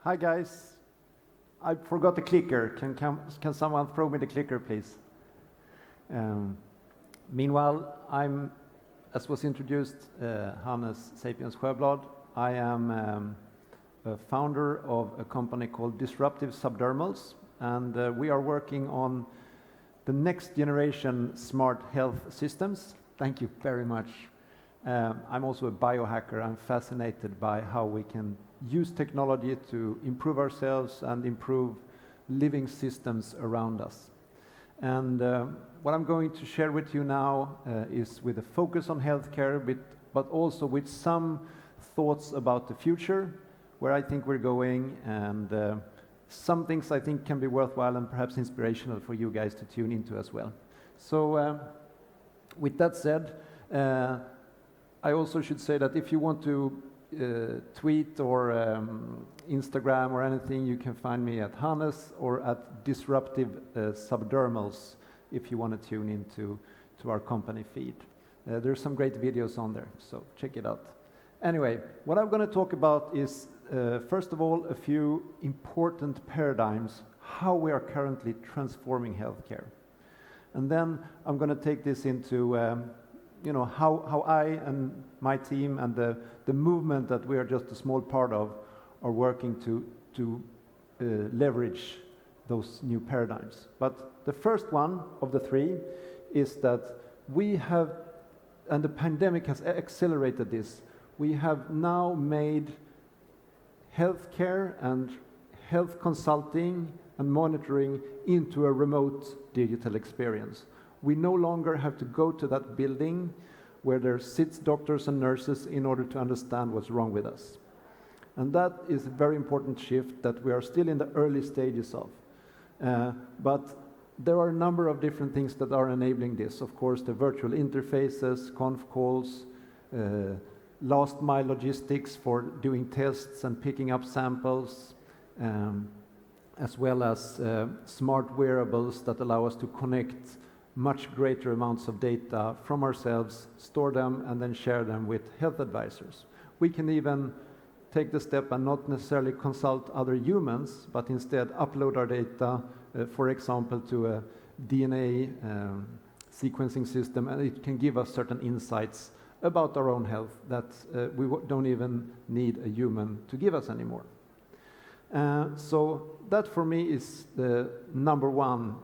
Hi guys, I forgot the clicker. Can someone throw me the clicker, please? Meanwhile, I'm, as was introduced, Hannes Sapiens Sjoblad. I am a founder of a company called DSRuptive Subdermals, and we are working on the next generation smart health systems. Thank you very much. I'm also a biohacker. I'm fascinated by how we can use technology to improve ourselves and improve living systems around us. And what I'm going to share with you now is with a focus on healthcare, but also with some thoughts about the future, where I think we're going, and some things I think can be worthwhile and perhaps inspirational for you guys to tune into as well. So with that said, I also should say that if you want to tweet or Instagram or anything, you can find me at Hannes or at DSRuptive Subdermals if you want to tune into our company feed. There's some great videos on there, so check it out. Anyway, what I'm going to talk about is, first of all, a few important paradigms, how we are currently transforming healthcare. And then I'm going to take this into how I and my team and the movement that we are just a small part of are working to leverage those new paradigms. But the first one of the three is that we have, and the pandemic has accelerated this, we have now made healthcare and health consulting and monitoring into a remote digital experience. We no longer have to go to that building where there sits doctors and nurses in order to understand what's wrong with us. And that is a very important shift that we are still in the early stages of. But there are a number of different things that are enabling this. Of course, the virtual interfaces, conf calls, last mile logistics for doing tests and picking up samples, as well as smart wearables that allow us to connect much greater amounts of data from ourselves, store them, and then share them with health advisors. We can even take the step and not necessarily consult other humans, but instead upload our data, for example, to a DNA sequencing system, and it can give us certain insights about our own health that we don't even need a human to give us anymore. So that for me is the number one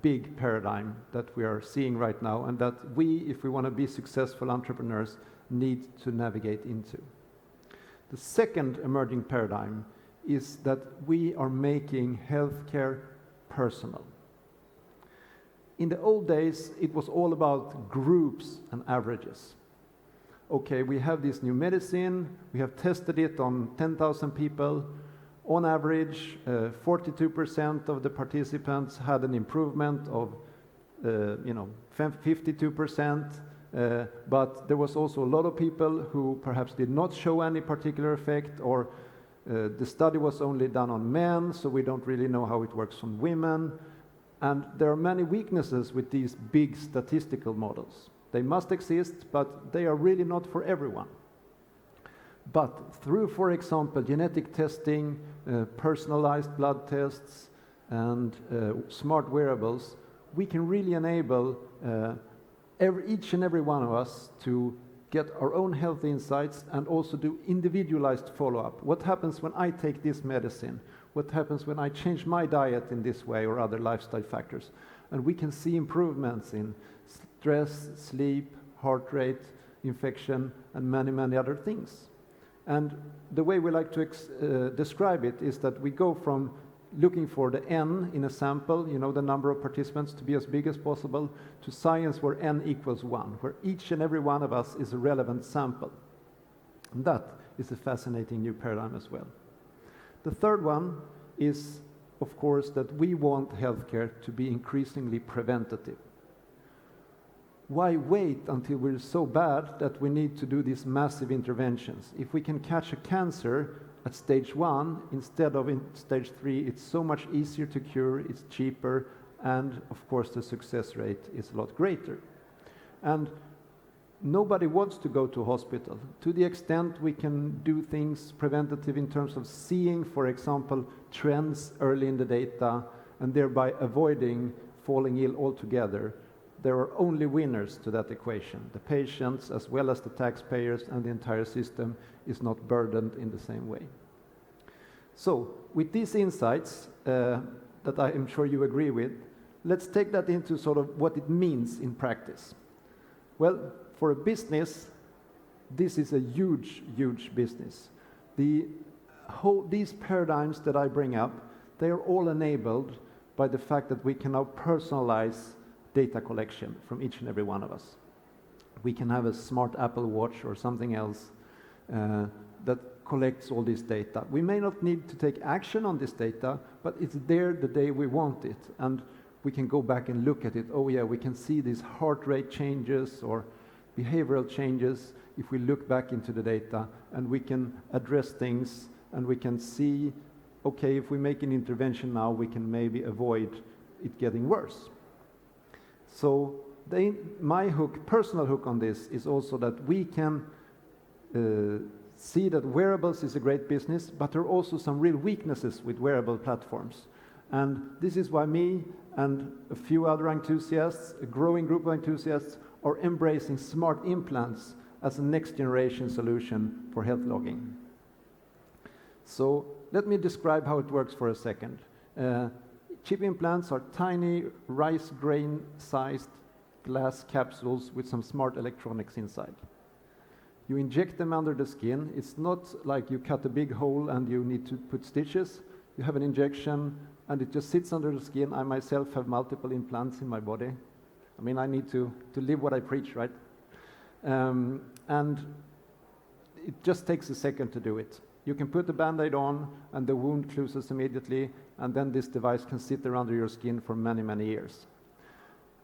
big paradigm that we are seeing right now, and that we, if we want to be successful entrepreneurs, need to navigate into. The second emerging paradigm is that we are making healthcare personal. In the old days, it was all about groups and averages. Okay, we have this new medicine, we have tested it on 10,000 people. On average, 42% of the participants had an improvement of 52%, but there was also a lot of people who perhaps did not show any particular effect, or the study was only done on men, so we don't really know how it works on women. And there are many weaknesses with these big statistical models. They must exist, but they are really not for everyone. But through, for example, genetic testing, personalized blood tests, and smart wearables, we can really enable each and every one of us to get our own health insights and also do individualized follow-up. What happens when I take this medicine? What happens when I change my diet in this way or other lifestyle factors? And we can see improvements in stress, sleep, heart rate, infection, and many, many other things. And the way we like to describe it is that we go from looking for the n in a sample, the number of participants, to be as big as possible, to science where n equals 1, where each and every one of us is a relevant sample. And that is a fascinating new paradigm as well. The third one is, of course, that we want healthcare to be increasingly preventative. Why wait until we're so bad that we need to do these massive interventions? If we can catch a cancer at stage 1 instead of in stage 3, it's so much easier to cure, it's cheaper, and of course the success rate is a lot greater. And nobody wants to go to hospital. To the extent we can do things preventative in terms of seeing, for example, trends early in the data and thereby avoiding falling ill altogether, there are only winners to that equation. The patients as well as the taxpayers and the entire system is not burdened in the same way. So with these insights that I am sure you agree with, let's take that into sort of what it means in practice. Well, for a business, this is a huge, huge business. These paradigms that I bring up, they are all enabled by the fact that we can now personalize data collection from each and every one of us. We can have a smart Apple Watch or something else that collects all this data. We may not need to take action on this data, but it's there the day we want it. And we can go back and look at it. Oh yeah, we can see these heart rate changes or behavioral changes if we look back into the data, and we can address things, and we can see, okay, if we make an intervention now, we can maybe avoid it getting worse. So my personal hook on this is also that we can see that wearables is a great business, but there are also some real weaknesses with wearable platforms. And this is why me and a few other enthusiasts, a growing group of enthusiasts, are embracing smart implants as a next generation solution for health logging. So let me describe how it works for a second. Chip implants are tiny rice grain sized glass capsules with some smart electronics inside. You inject them under the skin. It's not like you cut a big hole and you need to put stitches. You have an injection and it just sits under the skin. I myself have multiple implants in my body. I mean, I need to live what I preach, right? And it just takes a second to do it. You can put the Band-Aid on and the wound closes immediately, and then this device can sit there under your skin for many, many years.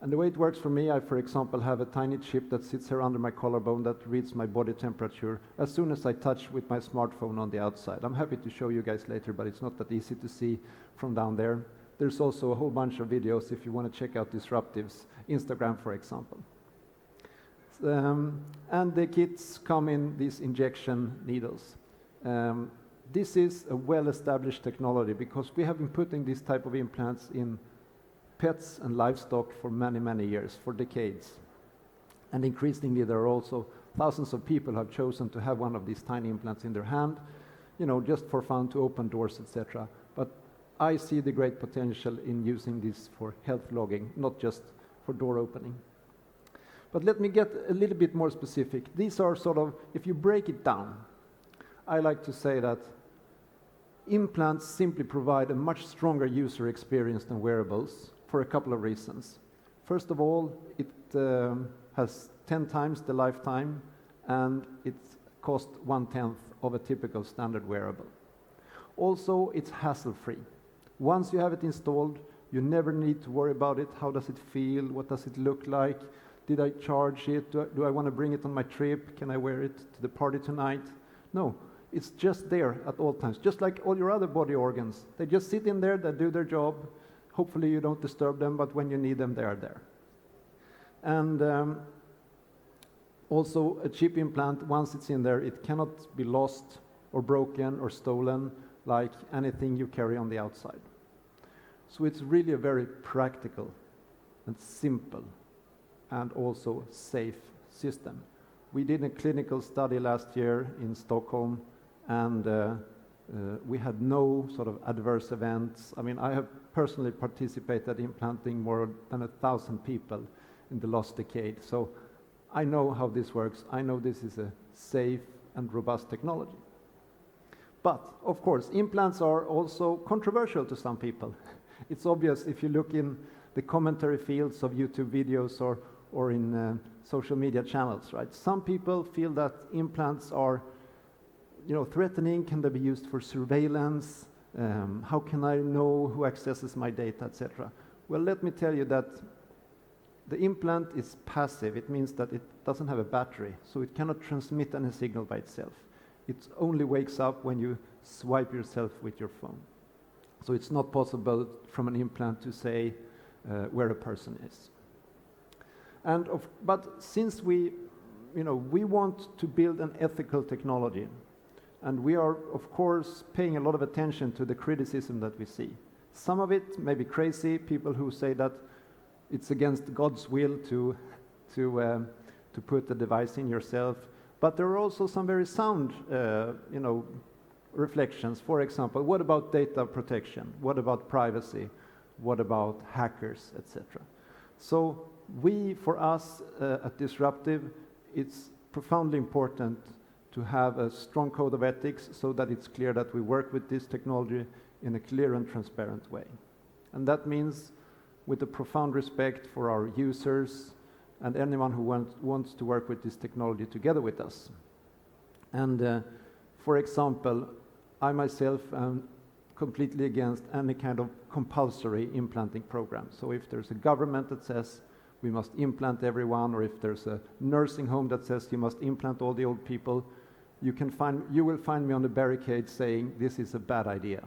And the way it works for me, I, for example, have a tiny chip that sits here under my collarbone that reads my body temperature as soon as I touch with my smartphone on the outside. I'm happy to show you guys later, but it's not that easy to see from down there. There's also a whole bunch of videos if you want to check out DSRuptive's Instagram, for example. And the kits come in these injection needles. This is a well-established technology because we have been putting this type of implants in pets and livestock for many, many years, for decades. And increasingly there are also thousands of people who have chosen to have one of these tiny implants in their hand, you know, just for fun, to open doors, etc. But I see the great potential in using this for health logging, not just for door opening. But let me get a little bit more specific. These are sort of, if you break it down, I like to say that implants simply provide a much stronger user experience than wearables for a couple of reasons. First of all, it has 10 times the lifetime and it costs 1/10 of a typical standard wearable. Also, it's hassle-free. Once you have it installed, you never need to worry about it. How does it feel? What does it look like? Did I charge it? Do I want to bring it on my trip? Can I wear it to the party tonight? No, it's just there at all times, just like all your other body organs. They just sit in there, they do their job. Hopefully you don't disturb them, but when you need them, they are there. And also a chip implant, once it's in there, it cannot be lost or broken or stolen like anything you carry on the outside. So it's really a very practical and simple and also safe system. We did a clinical study last year in Stockholm, and we had no sort of adverse events. I mean, I have personally participated in implanting more than 1,000 people in the last decade, so I know how this works. I know this is a safe and robust technology. But, of course, implants are also controversial to some people. It's obvious if you look in the commentary fields of YouTube videos or in social media channels, right? Some people feel that implants are, you know, threatening. Can they be used for surveillance? How can I know who accesses my data, etc.? Well, let me tell you that the implant is passive. It means that it doesn't have a battery, so it cannot transmit any signal by itself. It only wakes up when you swipe yourself with your phone. So it's not possible from an implant to say where a person is. But since we we want to build an ethical technology. And we are, of course, paying a lot of attention to the criticism that we see. Some of it may be crazy, people who say that it's against God's will to put the device in yourself. But there are also some very sound, reflections. For example, what about data protection? What about privacy? What about hackers, etc.? So for us at Disruptive, it's profoundly important to have a strong code of ethics so that it's clear that we work with this technology in a clear and transparent way. And that means with a profound respect for our users and anyone who wants to work with this technology together with us. And for example, I myself am completely against any kind of compulsory implanting program. So if there's a government that says we must implant everyone, or if there's a nursing home that says you must implant all the old people, you will find me on the barricade saying this is a bad idea.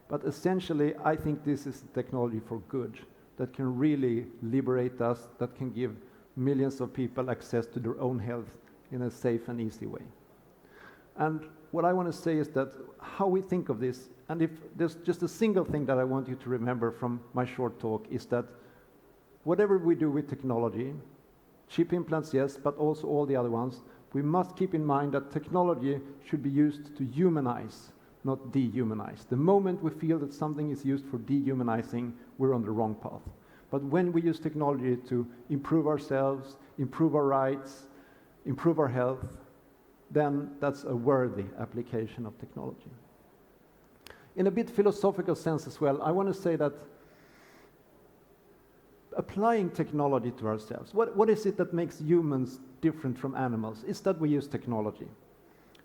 But essentially, I think this is technology for good that can really liberate us, that can give millions of people access to their own health in a safe and easy way. And what I want to say is that how we think of this, and if there's just a single thing that I want you to remember from my short talk, is that whatever we do with technology, chip implants, yes, but also all the other ones, we must keep in mind that technology should be used to humanize, not dehumanize. The moment we feel that something is used for dehumanizing, we're on the wrong path. But when we use technology to improve ourselves, improve our rights, improve our health, then that's a worthy application of technology. In a bit philosophical sense as well, I want to say that applying technology to ourselves, what is it that makes humans different from animals? Is that we use technology.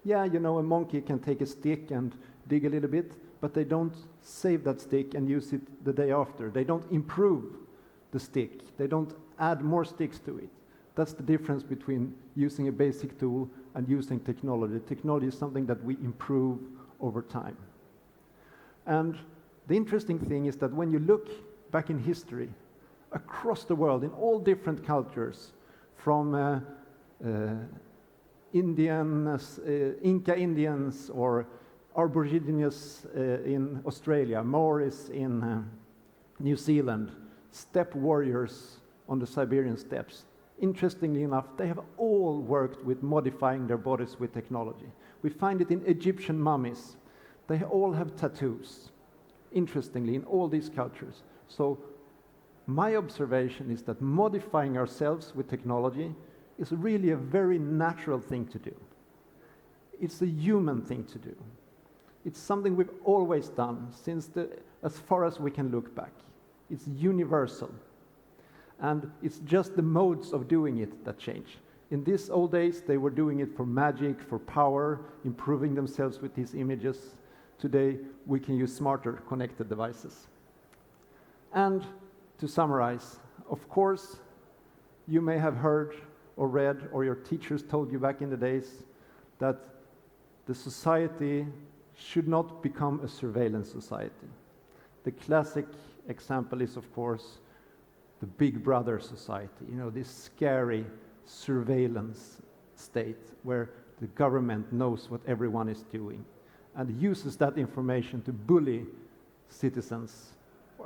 Yeah, a monkey can take a stick and dig a little bit, but they don't save that stick and use it the day after. They don't improve the stick. They don't add more sticks to it. That's the difference between using a basic tool and using technology. Technology is something that we improve over time. And the interesting thing is that when you look back in history, across the world, in all different cultures, from Inca Indians or Aborigines in Australia, Maoris in New Zealand, steppe warriors on the Siberian steppes. Interestingly enough, they have all worked with modifying their bodies with technology. We find it in Egyptian mummies. They all have tattoos, interestingly, in all these cultures. So my observation is that modifying ourselves with technology is really a very natural thing to do. It's a human thing to do. It's something we've always done as far as we can look back. It's universal. And it's just the modes of doing it that change. In these old days, they were doing it for magic, for power, improving themselves with these images. Today, we can use smarter connected devices. And to summarize, of course, you may have heard or read, or your teachers told you back in the days, that the society should not become a surveillance society. The classic example is, of course, the Big Brother society, this scary surveillance state where the government knows what everyone is doing and uses that information to bully citizens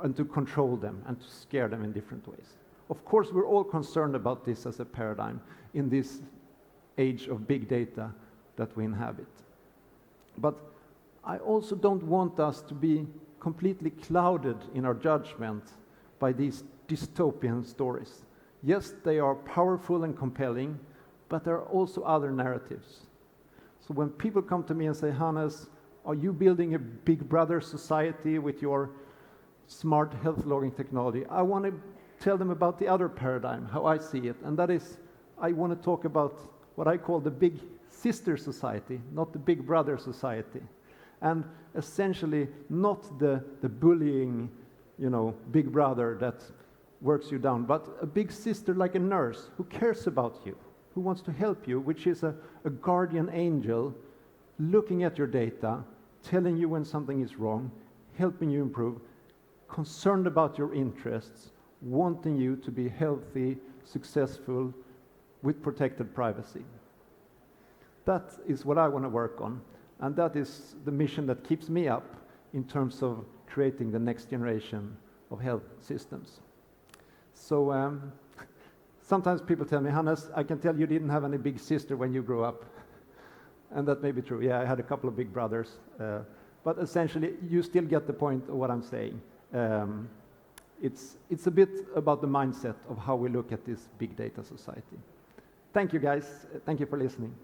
and to control them and to scare them in different ways. Of course, we're all concerned about this as a paradigm in this age of big data that we inhabit. But I also don't want us to be completely clouded in our judgment by these dystopian stories. Yes, they are powerful and compelling, but there are also other narratives. So when people come to me and say, Hannes, are you building a Big Brother society with your smart health logging technology? I want to tell them about the other paradigm, how I see it, and that is, I want to talk about what I call the Big Sister society, not the Big Brother society. And essentially not the bullying, Big Brother that works you down, but a big sister like a nurse who cares about you, who wants to help you, which is a guardian angel looking at your data, telling you when something is wrong, helping you improve, concerned about your interests, wanting you to be healthy, successful, with protected privacy. That is what I want to work on, and that is the mission that keeps me up in terms of creating the next generation of health systems. So sometimes people tell me, Hannes, I can tell you didn't have any big sister when you grew up. And that may be true. Yeah, I had a couple of big brothers. But essentially, you still get the point of what I'm saying. It's a bit about the mindset of how we look at this big data society. Thank you, guys. Thank you for listening.